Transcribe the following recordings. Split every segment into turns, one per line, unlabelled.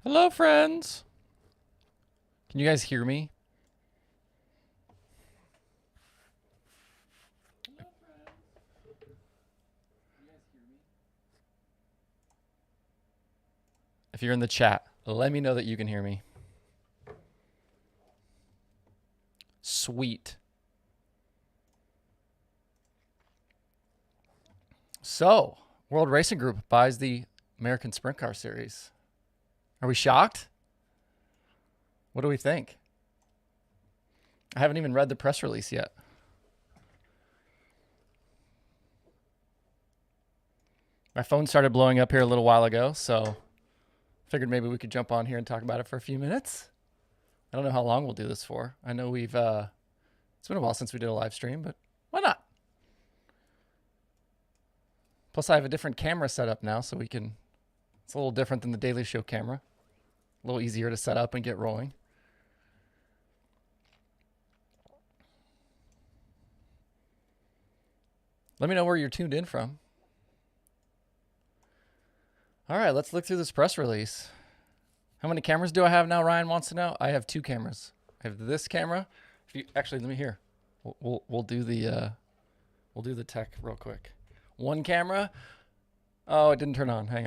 Hello, friends. Can you guys hear me? If you're in the chat, let me know that you can hear me. Sweet. So, World Racing Group buys the American Sprint Car Series. Are we shocked? What do we think? I haven't even read the press release yet. My phone started blowing up here a little while ago, so figured maybe we could jump on here and talk about it for a few minutes. I don't know how long we'll do this for. I know it's been a while since we did a live stream, but why not? Plus, I have a different camera set up now, so it's a little different than the Daily Show camera. A little easier to set up and get rolling. Let me know where you're tuned in from. All right, let's look through this press release. How many cameras do I have now? Ryan wants to know. I have 2 cameras. I have this camera. Actually, let me hear. We'll do the tech real quick. 1 camera. Oh, it didn't turn on. Hang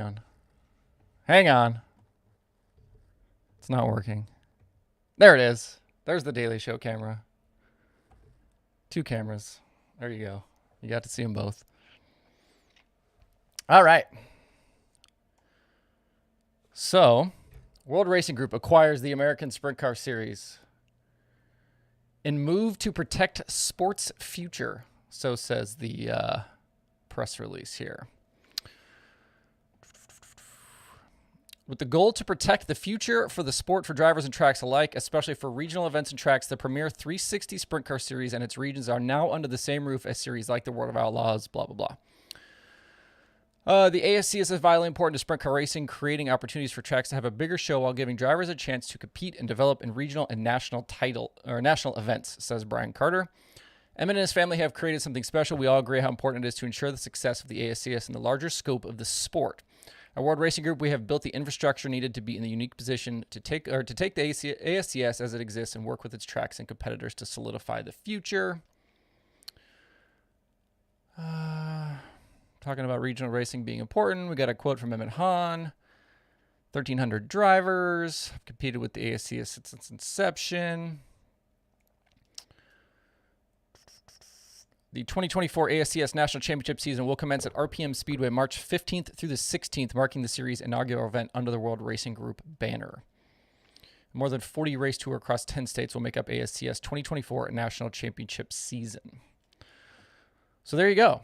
on. It's not working. There it is. There's the Daily Show camera. 2 cameras. There you go. You got to see them both. All right. So, World Racing Group acquires the American Sprint Car Series in move to protect sports future. So says the press release here. With the goal to protect the future for the sport for drivers and tracks alike, especially for regional events and tracks, the premier 360 Sprint Car Series and its regions are now under the same roof as series like the World of Outlaws, blah, blah, blah. The ASCS is vitally important to sprint car racing, creating opportunities for tracks to have a bigger show while giving drivers a chance to compete and develop in regional and national events, says Brian Carter. Emmett and his family have created something special. We all agree how important it is to ensure the success of the ASCS in the larger scope of the sport. At World Racing Group, we have built the infrastructure needed to be in the unique position to take the ASCS as it exists and work with its tracks and competitors to solidify the future. Talking about regional racing being important. We got a quote from Emmett Hahn. 1,300 drivers have competed with the ASCS since its inception. The 2024 ASCS National Championship season will commence at RPM Speedway March 15th through the 16th, marking the series' inaugural event under the World Racing Group banner. More than 40 race tour across 10 states will make up ASCS 2024 National Championship season. So there you go.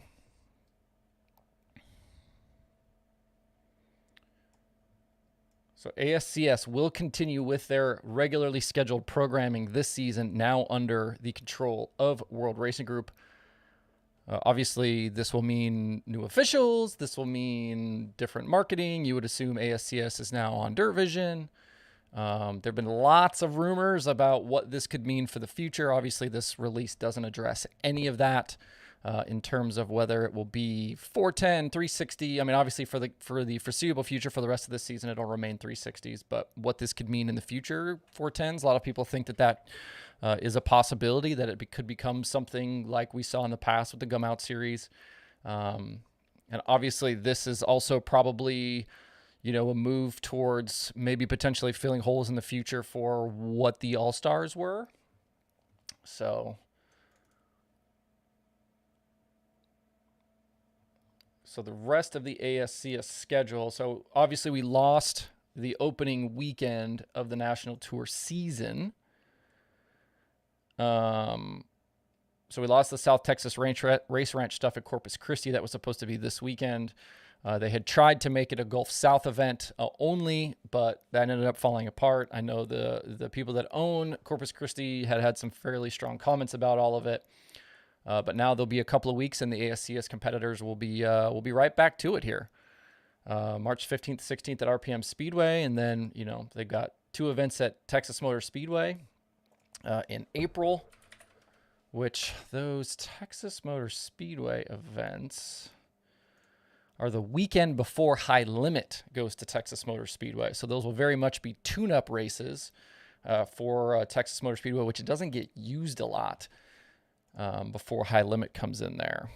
So ASCS will continue with their regularly scheduled programming this season, now under the control of World Racing Group. Obviously, this will mean new officials. This will mean different marketing. You would assume ASCS is now on Dirt Vision. There have been lots of rumors about what this could mean for the future. Obviously, this release doesn't address any of that in terms of whether it will be 410, 360. I mean, obviously, for the foreseeable future, for the rest of this season, it'll remain 360s. But what this could mean in the future, 410s, a lot of people think that is a possibility, that it could become something like we saw in the past with the Gum Out series. And obviously, this is also probably, a move towards maybe potentially filling holes in the future for what the All-Stars were. So the rest of the ASCS schedule. So obviously we lost the opening weekend of the National Tour season. So we lost the South Texas Race Ranch stuff at Corpus Christi. That was supposed to be this weekend. They had tried to make it a Gulf South event only, but that ended up falling apart. I know the people that own Corpus Christi had some fairly strong comments about all of it. But now there'll be a couple of weeks, and the ASCS competitors will be right back to it here. March 15th, 16th at RPM Speedway, and then they've got 2 events at Texas Motor Speedway in April. Which those Texas Motor Speedway events are the weekend before High Limit goes to Texas Motor Speedway. So those will very much be tune-up races for Texas Motor Speedway, which it doesn't get used a lot before High Limit comes in there.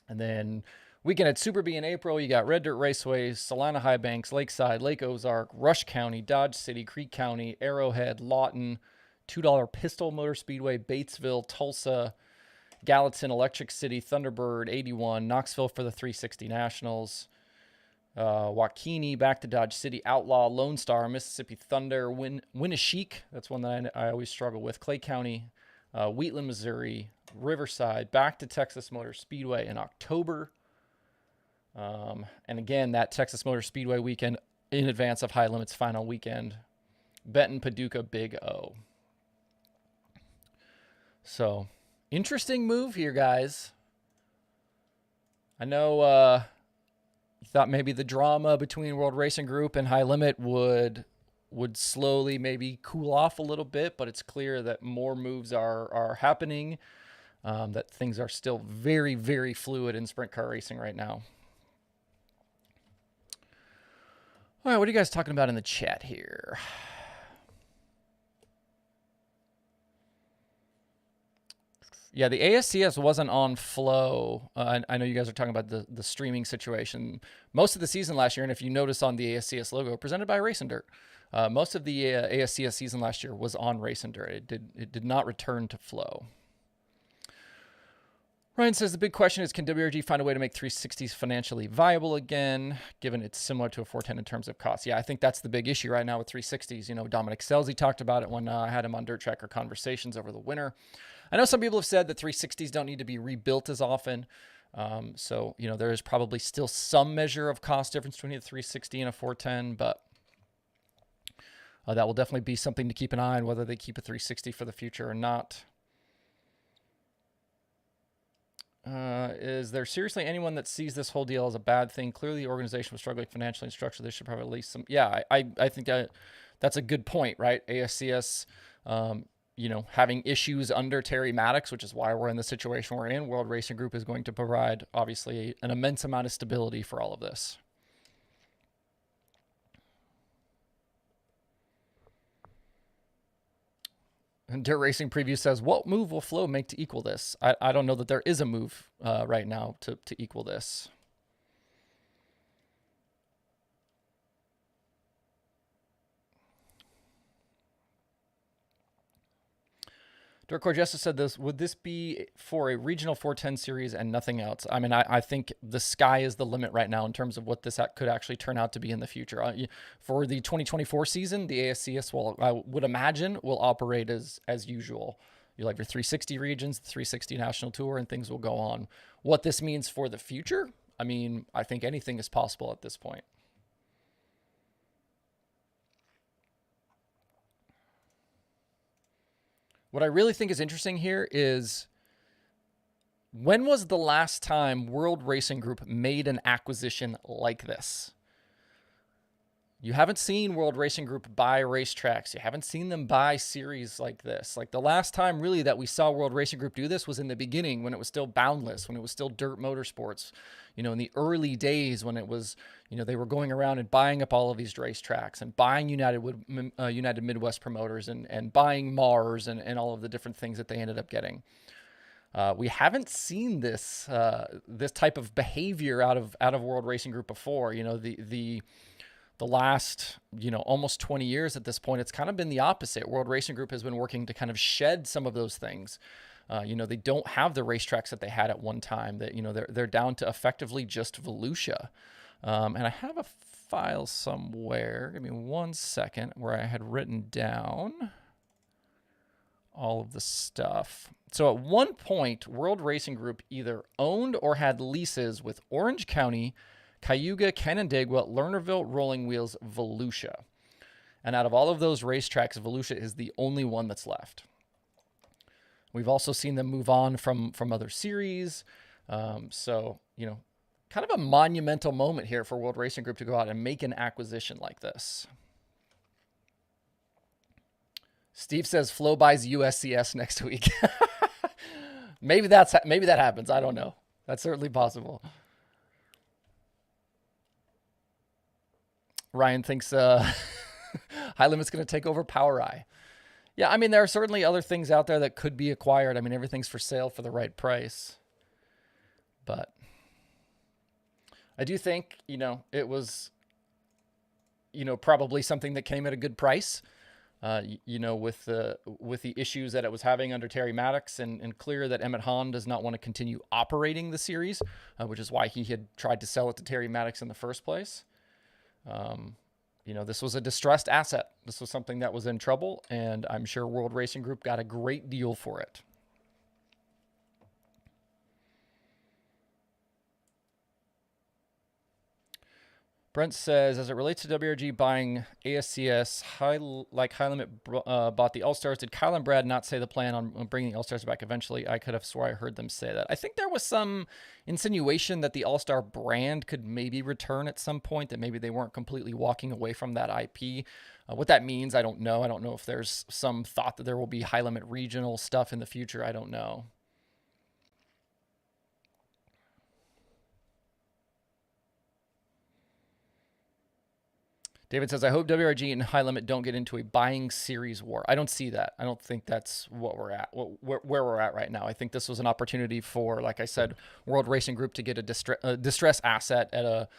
And then weekend at Super B in April, you got Red Dirt Raceway, Salina High Banks, Lakeside, Lake Ozark, Rush County, Dodge City, Creek County, Arrowhead, Lawton, $2 Pistol Motor Speedway, Batesville, Tulsa, Gallatin, Electric City, Thunderbird, 81, Knoxville for the 360 Nationals, Waukene, back to Dodge City, Outlaw, Lone Star, Mississippi Thunder, Winneshiek, that's one that I always struggle with, Clay County, Wheatland, Missouri, Riverside, back to Texas Motor Speedway in October. And again, that Texas Motor Speedway weekend in advance of High Limit's final weekend, Benton, Paducah, Big O. So, interesting move here, guys. I know you thought maybe the drama between World Racing Group and High Limit would slowly maybe cool off a little bit, but it's clear that more moves are happening, that things are still very, very fluid in sprint car racing right now. All right, what are you guys talking about in the chat here? Yeah, the ASCS wasn't on Flow. I know you guys are talking about the streaming situation. Most of the season last year, and if you notice on the ASCS logo, presented by Racing Dirt, most of the ASCS season last year was on Racing Dirt. It did not return to Flow. Ryan says the big question is, can WRG find a way to make 360s financially viable again, given it's similar to a 410 in terms of cost? Yeah, I think that's the big issue right now with 360s. You know, Dominic Scelzi talked about it when I had him on Dirt Tracker Conversations over the winter. I know some people have said that 360s don't need to be rebuilt as often. So, you know, there is probably still some measure of cost difference between a 360 and a 410, but that will definitely be something to keep an eye on, whether they keep a 360 for the future or not. Is there seriously anyone that sees this whole deal as a bad thing? Clearly, the organization was struggling financially and structurally. They should probably release some. Yeah, I think that's a good point, right? ASCS, you know, having issues under Terry Maddox, which is why we're in the situation we're in. World Racing Group is going to provide, obviously, an immense amount of stability for all of this. And Dirt Racing Preview says, what move will Flow make to equal this? I don't know that there is a move right now to equal this. Dirk Corgesta said this, would this be for a regional 410 series and nothing else? I mean, I think the sky is the limit right now in terms of what this could actually turn out to be in the future. For the 2024 season, the ASCS I would imagine, will operate as usual. You'll have your 360 regions, the 360 National Tour, and things will go on. What this means for the future? I mean, I think anything is possible at this point. What I really think is interesting here is, when was the last time World Racing Group made an acquisition like this? You haven't seen World Racing Group buy racetracks. You haven't seen them buy series like this. Like, the last time really that we saw World Racing Group do this was in the beginning, when it was still Boundless, when it was still Dirt Motorsports. You know, in the early days when it was, you know, they were going around and buying up all of these racetracks and buying United Midwest Promoters and buying Mars and all of the different things that they ended up getting. We haven't seen this this type of behavior out of World Racing Group before. You know, the last, you know, almost 20 years at this point, it's kind of been the opposite. World Racing Group has been working to kind of shed some of those things. You know, they don't have the racetracks that they had at one time. That, you know, they're down to effectively just Volusia. And I have a file somewhere, give me 1 second, where I had written down all of the stuff. So at one point, World Racing Group either owned or had leases with Orange County, Cayuga, Canandaigua, Lernerville, Rolling Wheels, Volusia. And out of all of those racetracks, Volusia is the only one that's left. We've also seen them move on from other series. So, you know, kind of a monumental moment here for World Racing Group to go out and make an acquisition like this. Steve says Flo buys USCS next week. Maybe that happens. I don't know. That's certainly possible. Ryan thinks High Limit's going to take over Power Eye. Yeah, I mean, there are certainly other things out there that could be acquired. I mean, everything's for sale for the right price. But I do think, it was, probably something that came at a good price. With the issues that it was having under Terry Maddox, and clear that Emmett Hahn does not want to continue operating the series, which is why he had tried to sell it to Terry Maddox in the first place. This was a distressed asset. This was something that was in trouble, and I'm sure World Racing Group got a great deal for it. Brent says, as it relates to WRG buying ASCS, High Limit bought the All-Stars. Did Kyle and Brad not say the plan on bringing the All-Stars back eventually? I could have swore I heard them say that. I think there was some insinuation that the All-Star brand could maybe return at some point, that maybe they weren't completely walking away from that IP. What that means, I don't know. I don't know if there's some thought that there will be High Limit regional stuff in the future. I don't know. David says, I hope WRG and High Limit don't get into a buying series war. I don't see that. I don't think that's what we're at, where we're at right now. I think this was an opportunity for, like I said, World Racing Group to get a distress asset at a,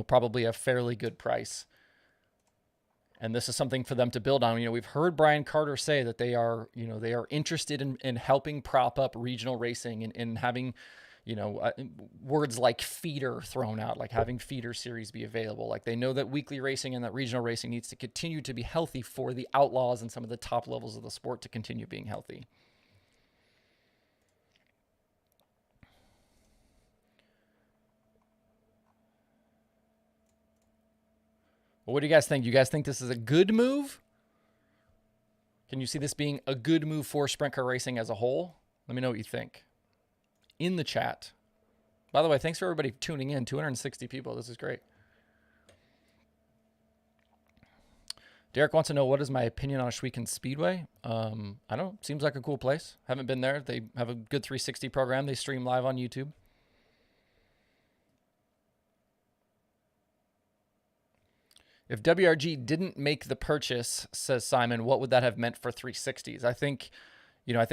probably a fairly good price. And this is something for them to build on. We've heard Brian Carter say that they are interested in helping prop up regional racing and in having, words like feeder thrown out, like having feeder series be available. Like they know that weekly racing and that regional racing needs to continue to be healthy for the outlaws and some of the top levels of the sport to continue being healthy. Well, what do you guys think? You guys think this is a good move? Can you see this being a good move for sprint car racing as a whole? Let me know what you think in the chat. By the way, thanks for everybody tuning in. 260 people. This is great. Derek wants to know, what is my opinion on Schweikens Speedway? I don't know. Seems like a cool place. Haven't been there. They have a good 360 program. They stream live on YouTube. If WRG didn't make the purchase, says Simon, what would that have meant for 360s? I think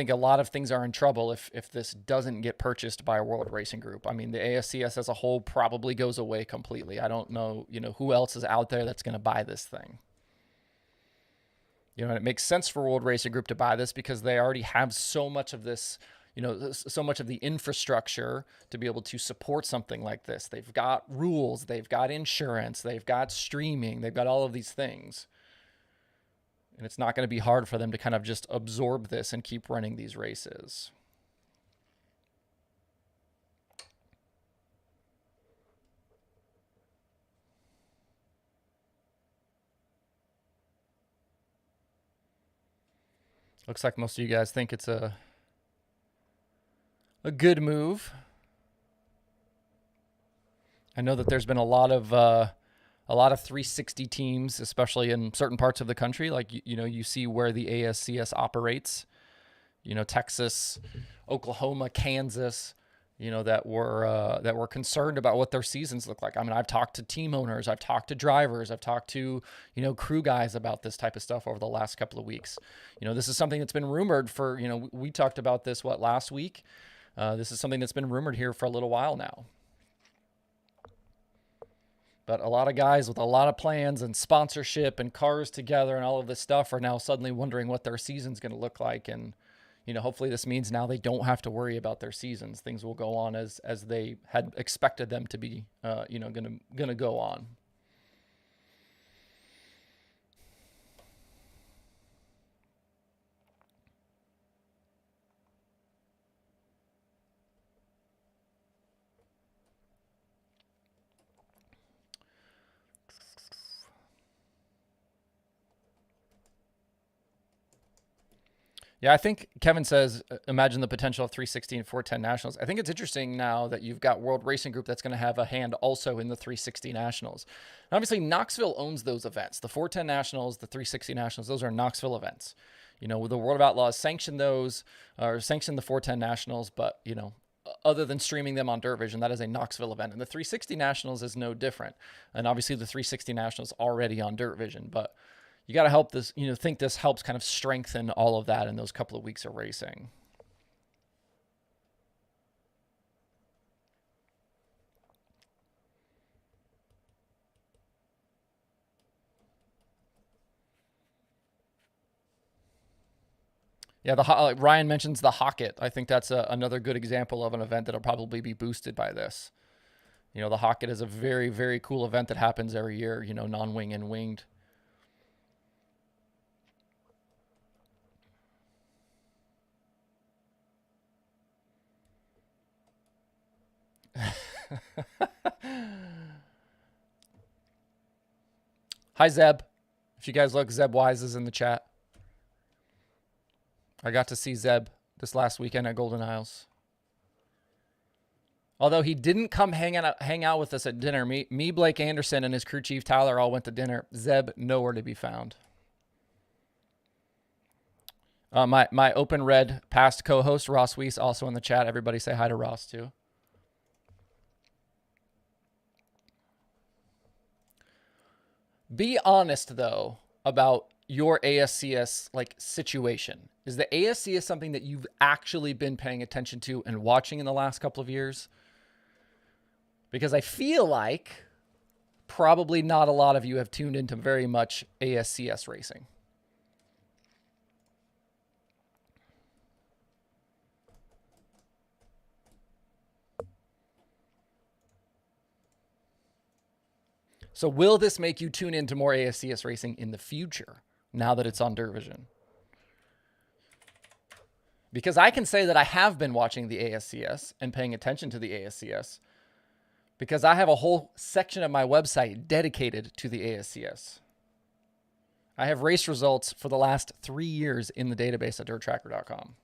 a lot of things are in trouble if this doesn't get purchased by a World Racing Group. I mean, the ASCS as a whole probably goes away completely. I don't know, who else is out there that's going to buy this thing. And it makes sense for World Racing Group to buy this because they already have so much of this, so much of the infrastructure to be able to support something like this. They've got rules, they've got insurance, they've got streaming, they've got all of these things. And it's not going to be hard for them to kind of just absorb this and keep running these races. Looks like most of you guys think it's a good move. I know that there's been a lot of 360 teams, especially in certain parts of the country. Like, you see where the ASCS operates, Texas, Oklahoma, Kansas, that were concerned about what their seasons look like. I mean, I've talked to team owners, I've talked to drivers, I've talked to, crew guys about this type of stuff over the last couple of weeks. This is something that's been rumored for, we talked about this, last week? This is something that's been rumored here for a little while now. But a lot of guys with a lot of plans and sponsorship and cars together and all of this stuff are now suddenly wondering what their season's going to look like. And, hopefully this means now they don't have to worry about their seasons. Things will go on as they had expected them to be, going to go on. Yeah, I think Kevin says, imagine the potential of 360 and 410 Nationals. I think it's interesting now that you've got World Racing Group that's going to have a hand also in the 360 Nationals. And obviously, Knoxville owns those events. The 410 Nationals, the 360 Nationals, those are Knoxville events. The World of Outlaws sanctioned those, or sanctioned the 410 Nationals, but, other than streaming them on Dirt Vision. That is a Knoxville event. And the 360 Nationals is no different. And obviously the 360 Nationals already on Dirt Vision. But you got to help this, think this helps kind of strengthen all of that in those couple of weeks of racing. Yeah, Ryan mentions the Hocket. I think that's another good example of an event that'll probably be boosted by this. The Hocket is a very, very cool event that happens every year, non-wing and winged. Hi, Zeb. If you guys look, Zeb Wise is in the chat. I got to see Zeb this last weekend at Golden Isles. Although he didn't come hang out with us at dinner. Me, Blake Anderson, and his crew chief Tyler all went to dinner. Zeb nowhere to be found. My Open Red past co-host Ross Weiss also in the chat. Everybody say hi to Ross too. Be honest though about your ASCS situation. Is the ASCS something that you've actually been paying attention to and watching in the last couple of years? Because I feel like probably not a lot of you have tuned into very much ASCS racing. So will this make you tune into more ASCS racing in the future now that it's on Dirt Vision? Because I can say that I have been watching the ASCS and paying attention to the ASCS because I have a whole section of my website dedicated to the ASCS. I have race results for the last 3 years in the database at dirttracker.com.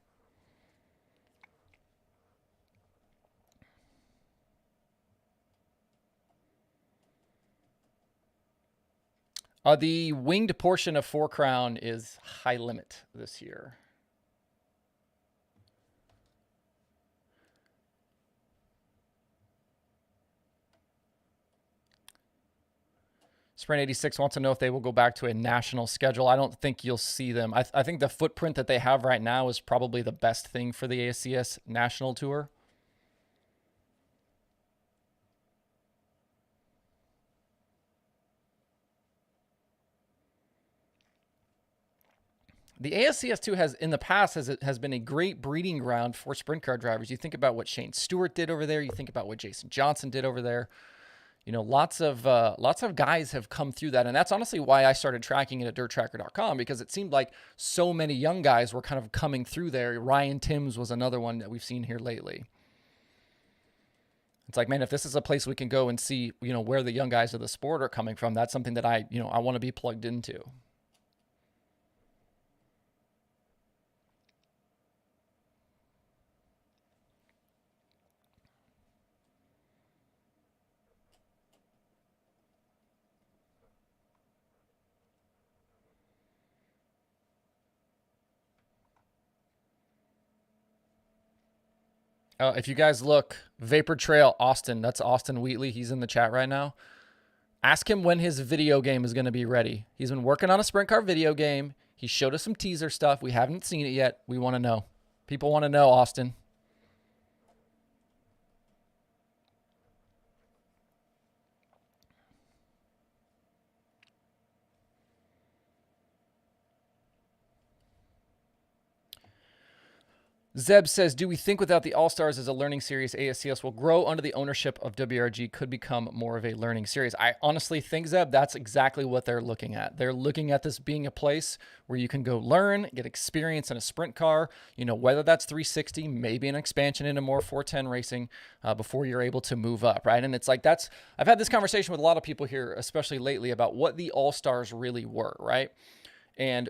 The winged portion of Four Crown is high limit this year. Sprint 86 wants to know if they will go back to a national schedule. I don't think you'll see them. I think the footprint that they have right now is probably the best thing for the ASCS national tour. The ASCS too has in the past has been a great breeding ground for sprint car drivers. You think about what Shane Stewart did over there. You think about what Jason Johnson did over there. Lots of guys have come through that, and that's honestly why I started tracking it at dirttracker.com, because it seemed like so many young guys were kind of coming through there. Ryan Timms was another one that we've seen here lately. It's like, man, if this is a place we can go and see, where the young guys of the sport are coming from, that's something that I want to be plugged into. If you guys look, Vapor Trail Austin, that's Austin Wheatley. He's in the chat right now. Ask him when his video game is going to be ready. He's been working on a sprint car video game. He showed us some teaser stuff. We haven't seen it yet. We want to know. People want to know, Austin. Zeb says, do we think without the All-Stars as a learning series, ASCS will grow under the ownership of WRG, could become more of a learning series? I honestly think, Zeb, that's exactly what they're looking at. They're looking at this being a place where you can go learn, get experience in a sprint car, whether that's 360, maybe an expansion into more 410 racing before you're able to move up, right? And it's like I've had this conversation with a lot of people here, especially lately, about what the All-Stars really were, right? And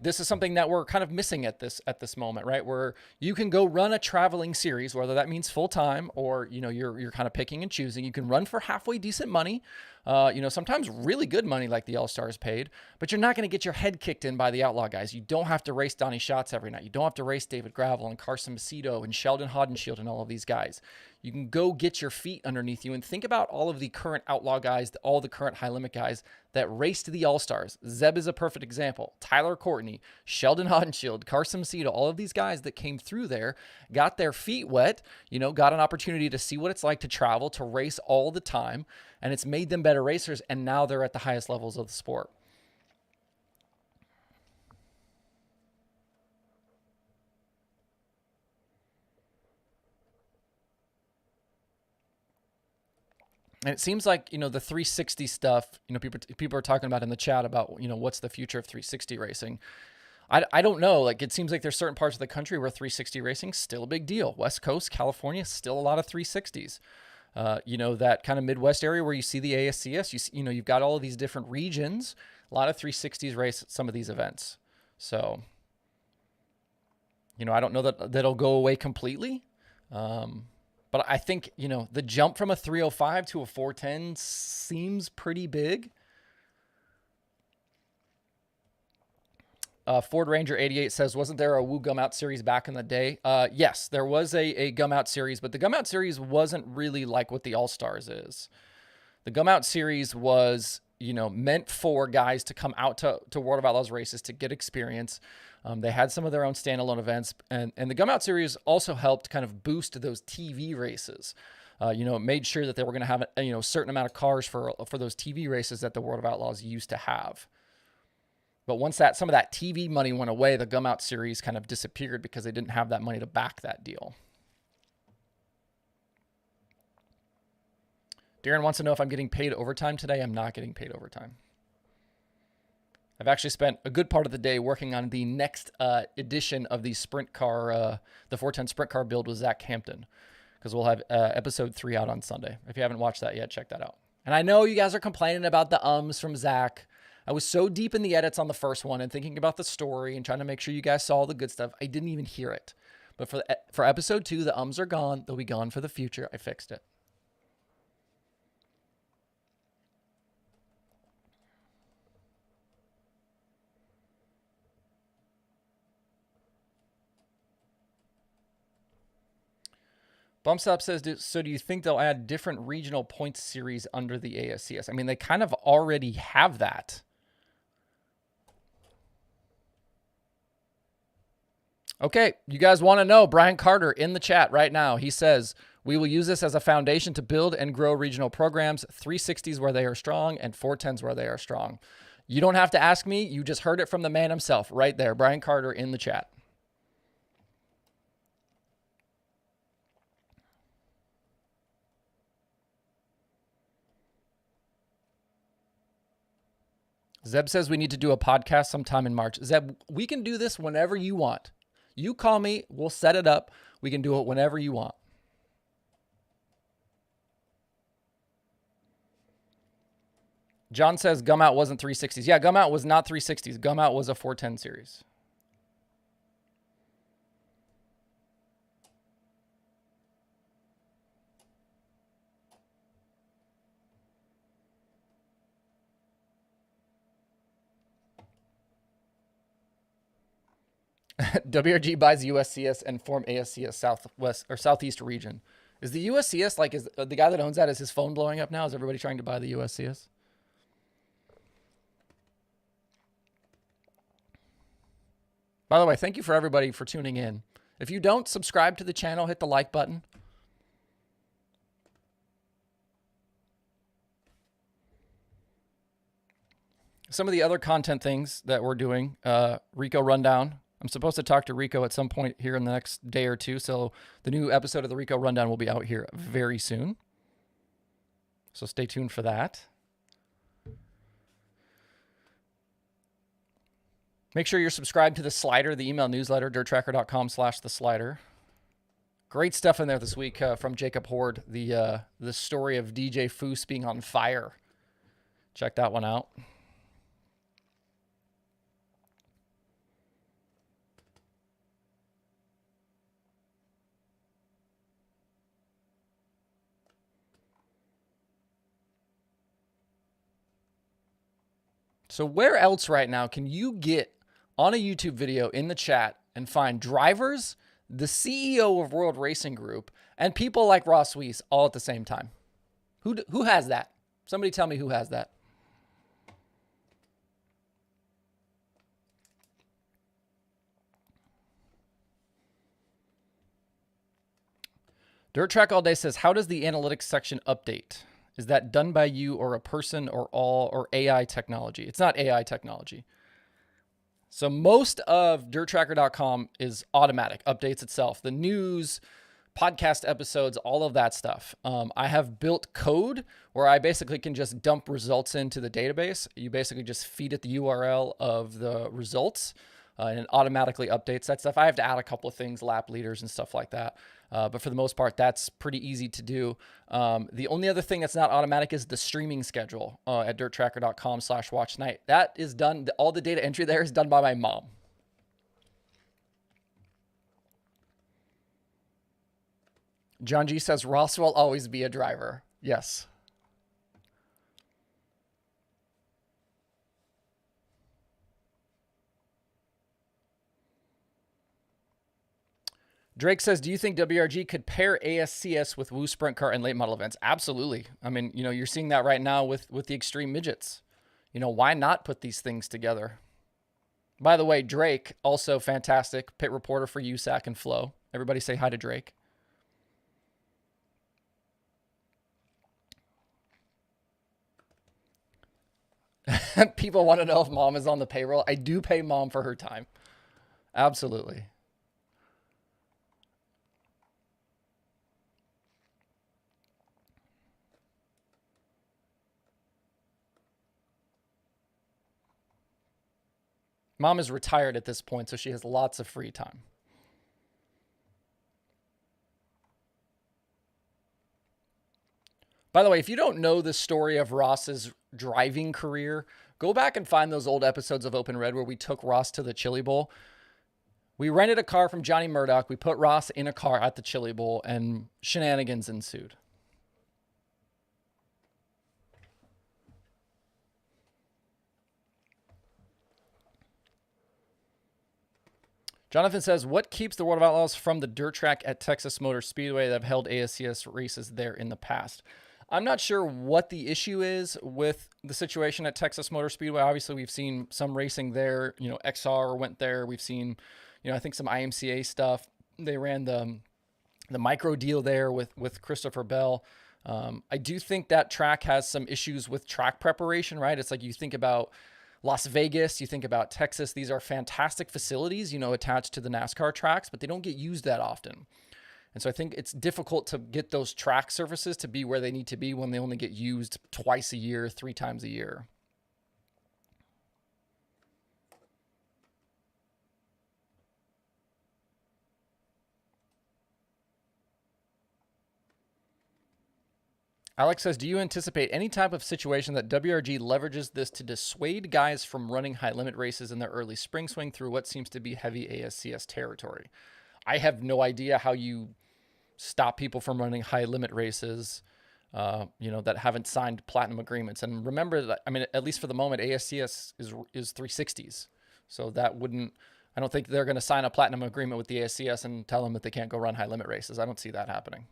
this is something that we're kind of missing at this moment, right? Where you can go run a traveling series, whether that means full time or, you're kind of picking and choosing. You can run for halfway decent money. Sometimes really good money like the All-Stars paid, but you're not going to get your head kicked in by the outlaw guys. You don't have to race Donnie Schatz every night. You don't have to race David Gravel and Carson Macedo and Sheldon Haudenschild and all of these guys. You can go get your feet underneath you and think about all of the current outlaw guys, all the current high-limit guys that raced the All-Stars. Zeb is a perfect example. Tyler Courtney, Sheldon Haudenschild, Carson Macedo, all of these guys that came through there, got their feet wet, got an opportunity to see what it's like to travel, to race all the time, and it's made them better racers, and now they're at the highest levels of the sport. And it seems like, the 360 stuff, people are talking about in the chat about, what's the future of 360 racing. I don't know. Like, it seems like there's certain parts of the country where 360 racing is still a big deal. West Coast, California, still a lot of 360s. That kind of Midwest area where you see the ASCS, you've got all of these different regions, a lot of 360s race at some of these events. So, I don't know that that'll go away completely. But I think, the jump from a 305 to a 410 seems pretty big. Ford Ranger 88 says, wasn't there a Woo Gum Out series back in the day? Yes, there was a Gum Out series, but the Gum Out series wasn't really like what the All-Stars is. The Gum Out series was, meant for guys to come out to World of Outlaws races to get experience. They had some of their own standalone events, and the Gum Out series also helped kind of boost those TV races. Made sure that they were going to have a certain amount of cars for those TV races that the World of Outlaws used to have. But once some of that TV money went away, the Gum Out series kind of disappeared because they didn't have that money to back that deal. Darren wants to know if I'm getting paid overtime today. I'm not getting paid overtime. I've actually spent a good part of the day working on the next edition of the sprint car, the 410 sprint car build with Zach Hampton, because we'll have episode 3 out on Sunday. If you haven't watched that yet, check that out. And I know you guys are complaining about the ums from Zach. I was so deep in the edits on the first one and thinking about the story and trying to make sure you guys saw all the good stuff, I didn't even hear it. But for episode 2, the ums are gone. They'll be gone for the future. I fixed it. Bumps Up says, so do you think they'll add different regional points series under the ASCS? I mean, they kind of already have that. Okay, you guys want to know, Brian Carter in the chat right now, he says, we will use this as a foundation to build and grow regional programs, 360s where they are strong and 410s where they are strong. You don't have to ask me. You just heard it from the man himself right there, Brian Carter in the chat. Zeb says we need to do a podcast sometime in March. Zeb, we can do this whenever you want. You call me, we'll set it up. We can do it whenever you want. John says Gum Out wasn't 360s. Yeah, Gum Out was not 360s. Gum Out was a 410 series. WRG buys USCS and form ASCS Southwest or Southeast region. Is the USCS like, is the guy that owns that, is his phone blowing up now? Is everybody trying to buy the USCS? By the way, thank you for everybody for tuning in. If you don't subscribe to the channel, hit the like button. Some of the other content things that we're doing, Rico Rundown. I'm supposed to talk to Rico at some point here in the next day or two, so the new episode of the Rico Rundown will be out here very soon. So stay tuned for that. Make sure you're subscribed to the Slider, the email newsletter, dirttracker.com/the Slider. Great stuff in there this week from Jacob Horde, the story of DJ Foose being on fire. Check that one out. So where else right now can you get on a YouTube video in the chat and find drivers, the CEO of World Racing Group, and people like Ross Weiss all at the same time? Who has that? Somebody tell me who has that. Dirt Track All Day says, how does the analytics section update? Is that done by you or a person or all or AI technology? It's not AI technology. So most of dirttracker.com is automatic, updates itself. The news, podcast episodes, all of that stuff. I have built code where I basically can just dump results into the database. You basically just feed it the URL of the results and it automatically updates that stuff. I have to add a couple of things, lap leaders and stuff like that. But for the most part, that's pretty easy to do. The only other thing that's not automatic is the streaming schedule at dirttracker.com/watchtonight. That is done. All the data entry there is done by my mom. John G says, Ross will always be a driver. Yes. Drake says, do you think WRG could pair ASCS with Woo Sprint Car and late model events? Absolutely. I mean, you know, you're seeing that right now with the extreme midgets. You know, why not put these things together? By the way, Drake, also fantastic pit reporter for USAC and Flow. Everybody say hi to Drake. People want to know if mom is on the payroll. I do pay mom for her time. Absolutely. Mom is retired at this point, so she has lots of free time. By the way, if you don't know the story of Ross's driving career, go back and find those old episodes of Open Red where we took Ross to the Chili Bowl. We rented a car from Johnny Murdoch. We put Ross in a car at the Chili Bowl, and shenanigans ensued. Jonathan says, what keeps the World of Outlaws from the dirt track at Texas Motor Speedway that have held ASCS races there in the past? I'm not sure what the issue is with the situation at Texas Motor Speedway. Obviously, we've seen some racing there. You know, XR went there. We've seen, you know, I think some IMCA stuff. They ran the micro deal there with Christopher Bell. I do think that track has some issues with track preparation, right? It's like you think about Las Vegas, you think about Texas. These are fantastic facilities, you know, attached to the NASCAR tracks, but they don't get used that often. And so I think it's difficult to get those track surfaces to be where they need to be when they only get used twice a year, 3 times a year. Alex says, do you anticipate any type of situation that WRG leverages this to dissuade guys from running high limit races in their early spring swing through what seems to be heavy ASCS territory? I have no idea how you stop people from running high limit races, you know, that haven't signed platinum agreements. And remember that, I mean, at least for the moment, ASCS is 360s. So that wouldn't, I don't think they're going to sign a platinum agreement with the ASCS and tell them that they can't go run high limit races. I don't see that happening.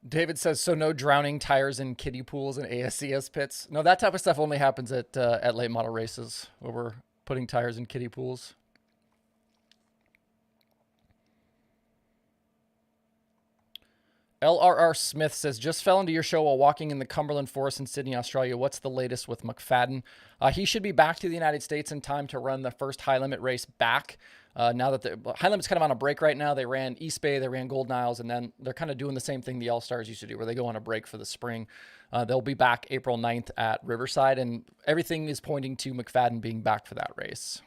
David says, so no drowning tires in kiddie pools and ASCS pits. No, that type of stuff only happens at late model races where we're putting tires in kiddie pools. LRR Smith says, just fell into your show while walking in the Cumberland Forest in Sydney, Australia. What's the latest with McFadden? He should be back to the United States in time to run the first high limit race back. Now that the high limit's kind of on a break right now. They ran East Bay, they ran Golden Isles, and then they're kind of doing the same thing the All-Stars used to do where they go on a break for the spring. They'll be back April 9th at Riverside, and everything is pointing to McFadden being back for that race.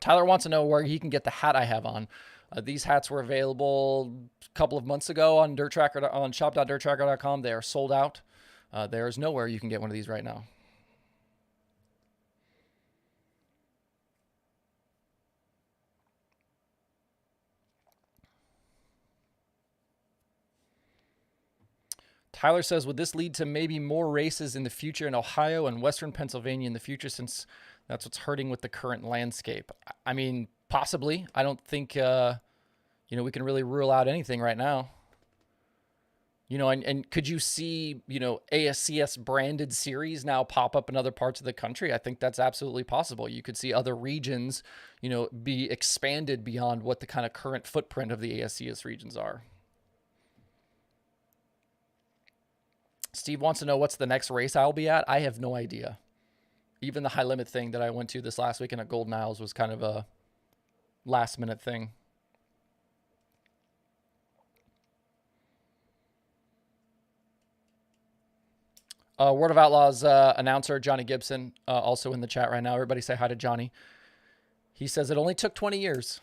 Tyler wants to know where he can get the hat I have on. These hats were available a couple of months ago on on shop.dirttracker.com. They are sold out. There is nowhere you can get one of these right now. Tyler says, would this lead to maybe more races in the future in Ohio and Western Pennsylvania in the future, since that's what's hurting with the current landscape? I mean, possibly. I don't think, we can really rule out anything right now. And could you see, ASCS branded series now pop up in other parts of the country? I think that's absolutely possible. You could see other regions, be expanded beyond what the kind of current footprint of the ASCS regions are. Steve wants to know what's the next race I'll be at. I have no idea. Even the high limit thing that I went to this last weekend at Golden Isles was kind of a last minute thing. Word of Outlaws announcer Johnny Gibson also in the chat right now. Everybody say hi to Johnny. He says it only took 20 years.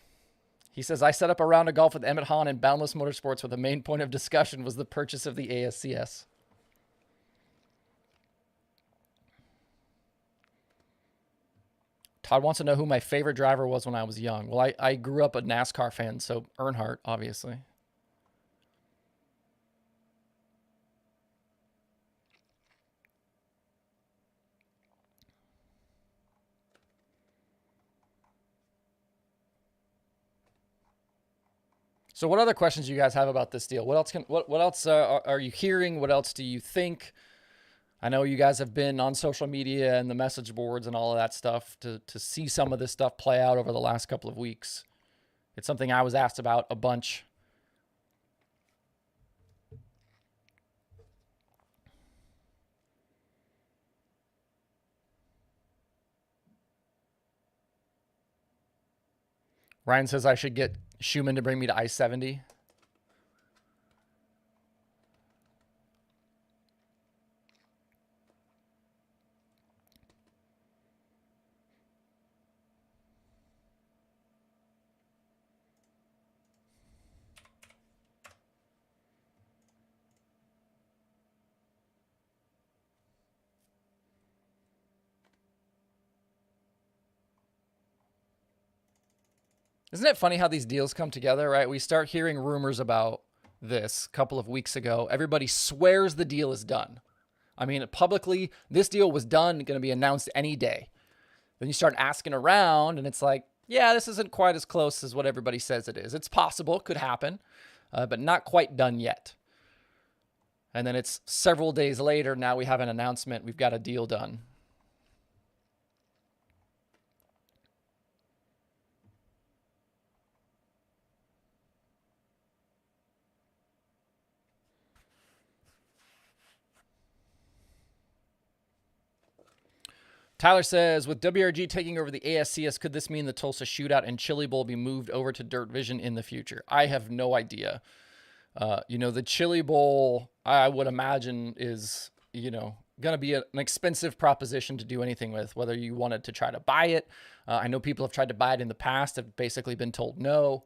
He says, I set up a round of golf with Emmett Hahn and Boundless Motorsports where the main point of discussion was the purchase of the ASCS. Todd wants to know who my favorite driver was when I was young. Well, I grew up a NASCAR fan, so Earnhardt, obviously. So what other questions do you guys have about this deal? What else are you hearing? What else do you think? I know you guys have been on social media and the message boards and all of that stuff to see some of this stuff play out over the last couple of weeks. It's something I was asked about a bunch. Ryan says I should get Schumann to bring me to I-70. Isn't it funny how these deals come together, right? We start hearing rumors about this a couple of weeks ago. Everybody swears the deal is done. I mean, publicly, this deal was done, going to be announced any day. Then you start asking around, and it's like, yeah, this isn't quite as close as what everybody says it is. It's possible, could happen, but not quite done yet. And then it's several days later, now we have an announcement, we've got a deal done. Tyler says, with WRG taking over the ASCS, could this mean the Tulsa Shootout and Chili Bowl be moved over to Dirt Vision in the future? I have no idea. The Chili Bowl, I would imagine, is, going to be an expensive proposition to do anything with, whether you wanted to try to buy it. I know people have tried to buy it in the past, have basically been told no.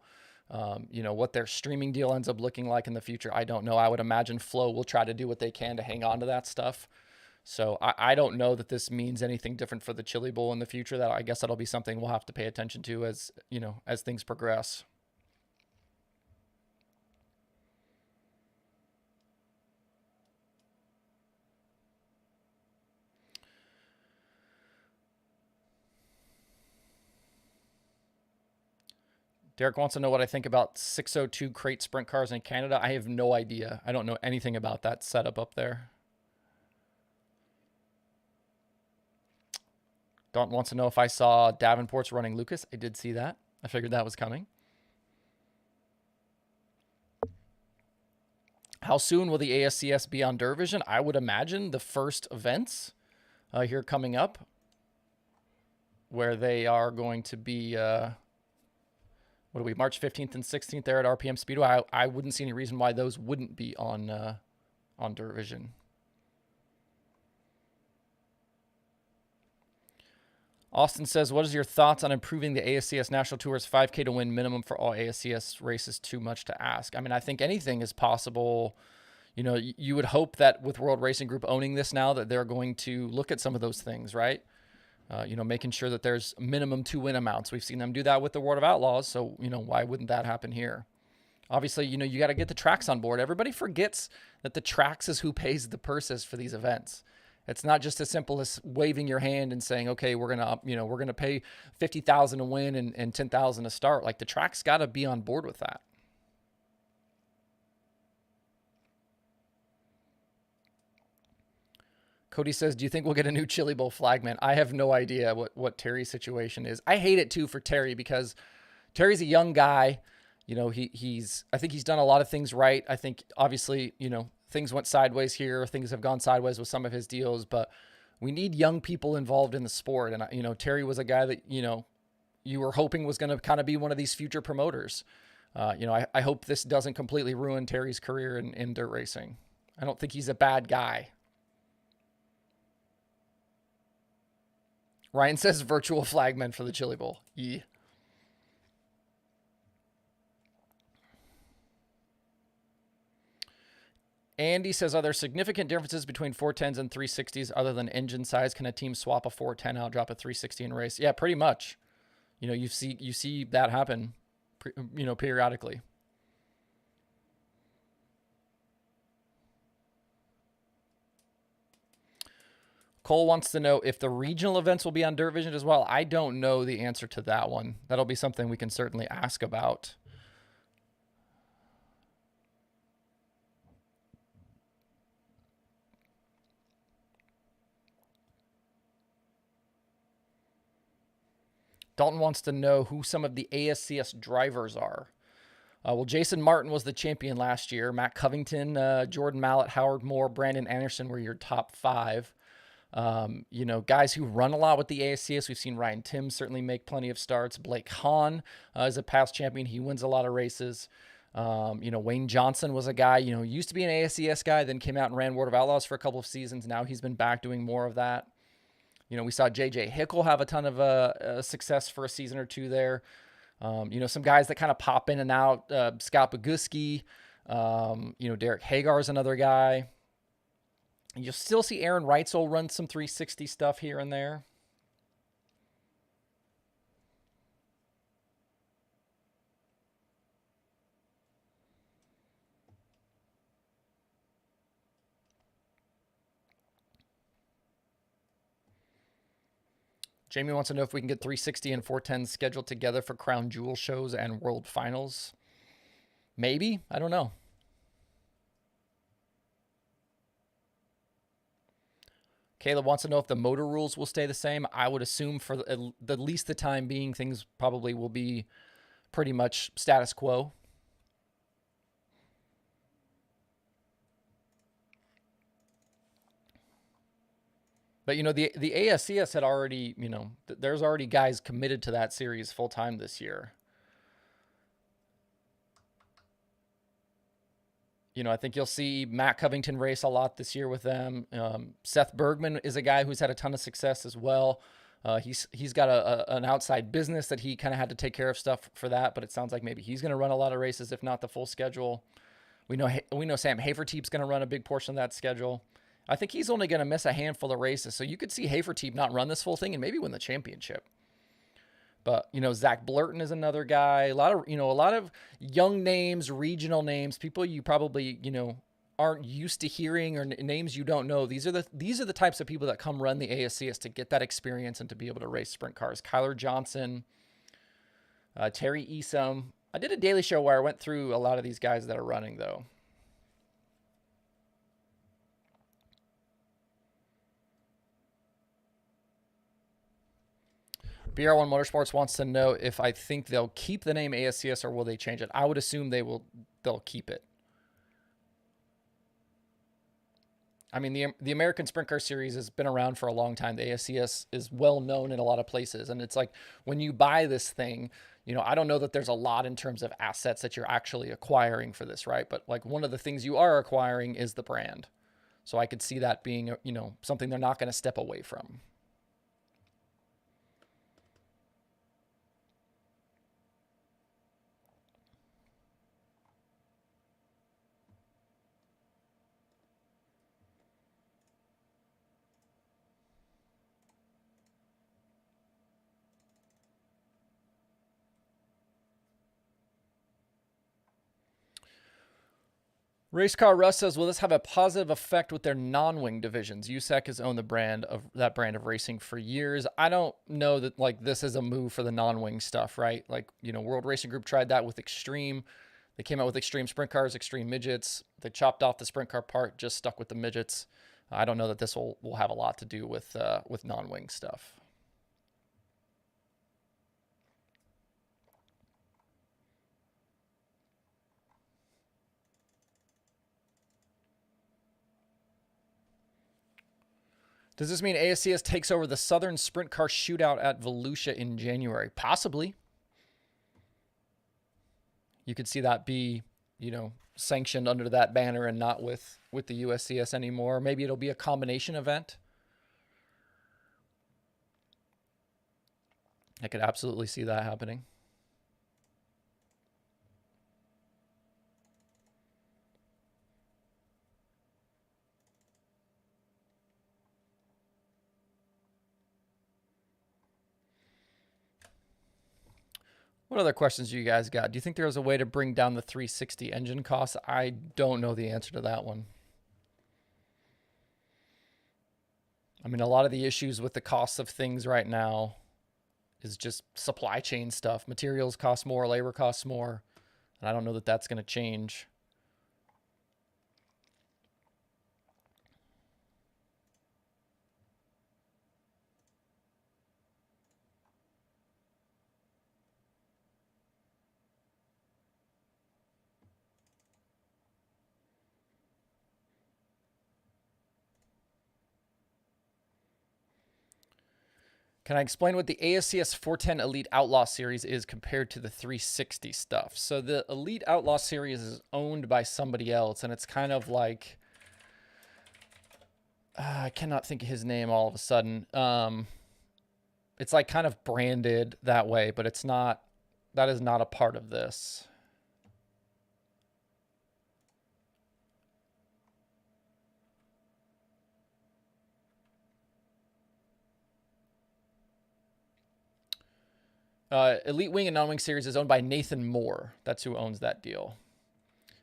What their streaming deal ends up looking like in the future, I don't know. I would imagine Flow will try to do what they can to hang on to that stuff. So I don't know that this means anything different for the Chili Bowl in the future. I guess that'll be something we'll have to pay attention to as things progress. Derek wants to know what I think about 602 crate sprint cars in Canada. I have no idea. I don't know anything about that setup up there. Don wants to know if I saw Davenport's running Lucas. I did see that. I figured that was coming. How soon will the ASCS be on Dirt Vision? I would imagine the first events here coming up, where they are going to be, March 15th and 16th there at RPM Speedway. I wouldn't see any reason why those wouldn't be on Dirt Vision. Austin says, what is your thoughts on improving the ASCS National Tour's 5K to win minimum for all ASCS races? Too much to ask. I mean, I think anything is possible. You know, you would hope that with World Racing Group owning this now that they're going to look at some of those things, right? You know, making sure that there's minimum 2 win amounts. We've seen them do that with the World of Outlaws. So, you know, why wouldn't that happen here? Obviously, you know, you got to get the tracks on board. Everybody forgets that the tracks is who pays the purses for these events. It's not just as simple as waving your hand and saying, okay, we're going to pay 50,000 to win and 10,000 to start. Like, the track's got to be on board with that. Cody says, do you think we'll get a new Chili Bowl flagman? I have no idea what Terry's situation is. I hate it too for Terry because Terry's a young guy. You know, I think he's done a lot of things right. I think obviously, you know, things went sideways here. Things have gone sideways with some of his deals, but we need young people involved in the sport. And, you know, Terry was a guy that, you know, you were hoping was going to kind of be one of these future promoters. You know, I hope this doesn't completely ruin Terry's career in dirt racing. I don't think he's a bad guy. Ryan says virtual flagman for the Chili Bowl. Yeah. Andy says, are there significant differences between 410s and 360s other than engine size? Can a team swap a 410 out, drop a 360 in race? Yeah, pretty much. You know, you see that happen, you know, periodically. Cole wants to know if the regional events will be on Dirt Vision as well. I don't know the answer to that one. That'll be something we can certainly ask about. Dalton wants to know who some of the ASCS drivers are. Well, Jason Martin was the champion last year. Matt Covington, Jordan Mallett, Howard Moore, Brandon Anderson were your top 5. You know, guys who run a lot with the ASCS. We've seen Ryan Timms certainly make plenty of starts. Blake Hahn is a past champion. He wins a lot of races. You know, Wayne Johnson was a guy, you know, used to be an ASCS guy, then came out and ran World of Outlaws for a couple of seasons. Now he's been back doing more of that. You know, we saw JJ Hickle have a ton of success for a season or two there. You know, some guys that kind of pop in and out. Scott Boguski, you know, Derek Hagar is another guy. You'll still see Aaron Reitzel run some 360 stuff here and there. Jamie wants to know if we can get 360 and 410 scheduled together for Crown Jewel shows and World Finals. Maybe. I don't know. Caleb wants to know if the motor rules will stay the same. I would assume for at least the time being, things probably will be pretty much status quo. But, you know, the ASCS had already, you know, there's already guys committed to that series full time this year. You know, I think you'll see Matt Covington race a lot this year with them. Seth Bergman is a guy who's had a ton of success as well. He's got an outside business that he kind of had to take care of stuff for that, but it sounds like maybe he's going to run a lot of races, if not the full schedule. We know Sam Haferteep's going to run a big portion of that schedule. I think he's only going to miss a handful of races, so you could see Haferteep not run this full thing and maybe win the championship. But, you know, Zach Blurton is another guy. A lot of young names, regional names, people you probably, you know, aren't used to hearing, or names you don't know. These are the types of people that come run the ASCS to get that experience and to be able to race sprint cars. Kyler Johnson, Terry Esom. I did a daily show where I went through a lot of these guys that are running, though. BR1 Motorsports wants to know if I think they'll keep the name ASCS or will they change it. I would assume they'll keep it. I mean, the American Sprint Car Series has been around for a long time. The ASCS is well known in a lot of places. And it's like when you buy this thing, you know, I don't know that there's a lot in terms of assets that you're actually acquiring for this, right? But like one of the things you are acquiring is the brand. So I could see that being, you know, something they're not going to step away from. Race Car Russ says, will this have a positive effect with their non-wing divisions? USAC has owned that brand of racing for years. I don't know that like this is a move for the non-wing stuff, right? Like, you know, World Racing Group tried that with Extreme. They came out with Extreme Sprint Cars, Extreme Midgets. They chopped off the sprint car part, just stuck with the midgets. I don't know that this will have a lot to do with non-wing stuff. Does this mean ASCS takes over the Southern Sprint Car Shootout at Volusia in January? Possibly. You could see that be, you know, sanctioned under that banner and not with the USCS anymore. Maybe it'll be a combination event. I could absolutely see that happening. What other questions do you guys got? Do you think there's a way to bring down the 360 engine costs? I don't know the answer to that one. I mean, a lot of the issues with the costs of things right now is just supply chain stuff. Materials cost more, labor costs more. And I don't know that that's going to change. Can I explain what the ASCS 410 Elite Outlaw Series is compared to the 360 stuff? So the Elite Outlaw Series is owned by somebody else, and it's kind of like... I cannot think of his name all of a sudden. It's like kind of branded that way, but it's not... That is not a part of this. Elite Wing and Non-Wing Series is owned by Nathan Moore. That's who owns that deal.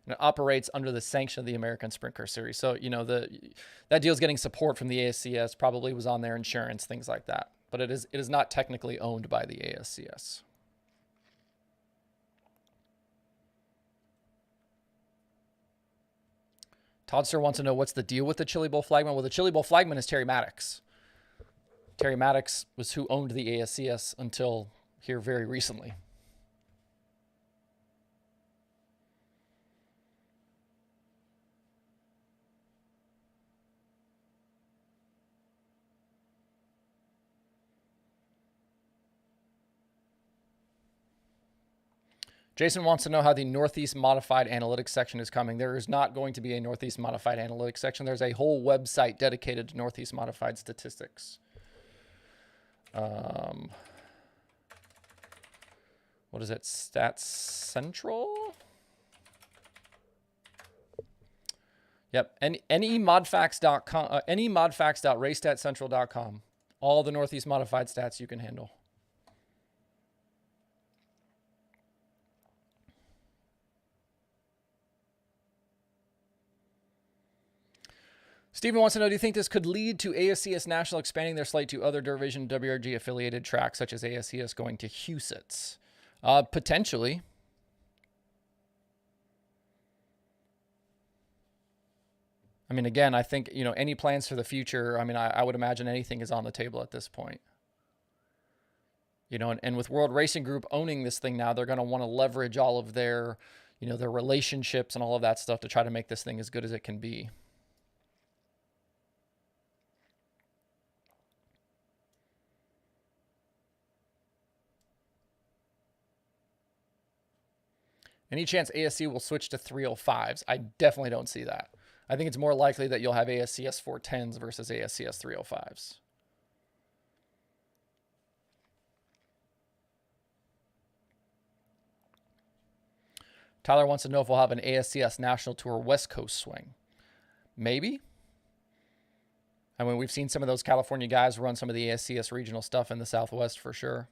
And it operates under the sanction of the American Sprint Car Series. So, you know, that deal is getting support from the ASCS, probably was on their insurance, things like that. But it is not technically owned by the ASCS. Todd Sir wants to know what's the deal with the Chili Bowl flagman. Well, the Chili Bowl flagman is Terry Maddox. Terry Maddox was who owned the ASCS until here very recently. Jason wants to know how the Northeast Modified Analytics section is coming. There is not going to be a Northeast Modified Analytics section. There's a whole website dedicated to Northeast Modified Statistics. What is it? Stats Central? Yep. Nemodfax.com, nemodfax.racestatcentral.com. All the Northeast Modified stats you can handle. Steven wants to know, do you think this could lead to ASCS National expanding their slate to other division WRG affiliated tracks, such as ASCS going to Huset's? Potentially. I mean, again, I think, you know, any plans for the future, I mean, I would imagine anything is on the table at this point. You know, and with World Racing Group owning this thing now, they're going to want to leverage all of their, you know, their relationships and all of that stuff to try to make this thing as good as it can be. Any chance ASC will switch to 305s? I definitely don't see that. I think it's more likely that you'll have ASCS 410s versus ASCS 305s. Tyler wants to know if we'll have an ASCS National Tour West Coast swing. Maybe. I mean, we've seen some of those California guys run some of the ASCS regional stuff in the Southwest for sure.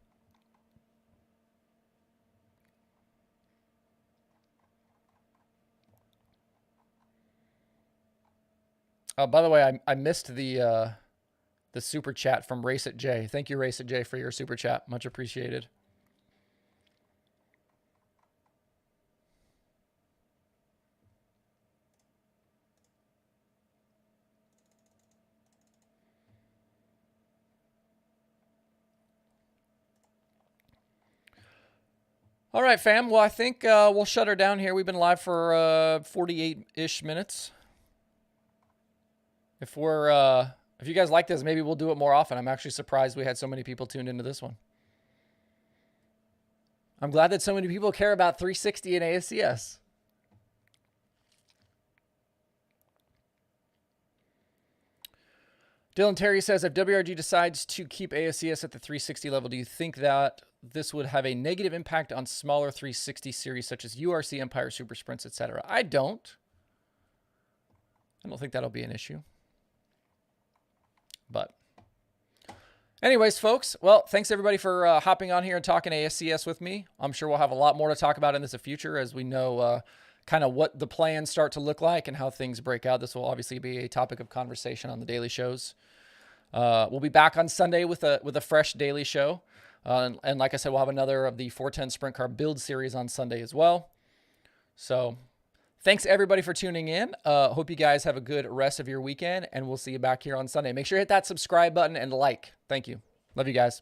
By the way, I missed the super chat from Race at J. Thank you, Race at J, for your super chat. Much appreciated. All right, fam. Well, I think we'll shut her down here. We've been live for 48-ish minutes. If you guys like this, maybe we'll do it more often. I'm actually surprised we had so many people tuned into this one. I'm glad that so many people care about 360 and ASCS. Dylan Terry says, if WRG decides to keep ASCS at the 360 level, do you think that this would have a negative impact on smaller 360 series such as URC, Empire, Super Sprints, etc.? I don't think that'll be an issue. But anyways, folks, well, thanks everybody for hopping on here and talking ASCS with me. I'm sure we'll have a lot more to talk about in this future as we know kind of what the plans start to look like and how things break out. This will obviously be a topic of conversation on the daily shows. We'll be back on Sunday with a fresh daily show. And like I said, we'll have another of the 410 Sprint Car build series on Sunday as well. So thanks everybody for tuning in. Hope you guys have a good rest of your weekend, and we'll see you back here on Sunday. Make sure you hit that subscribe button and like. Thank you. Love you guys.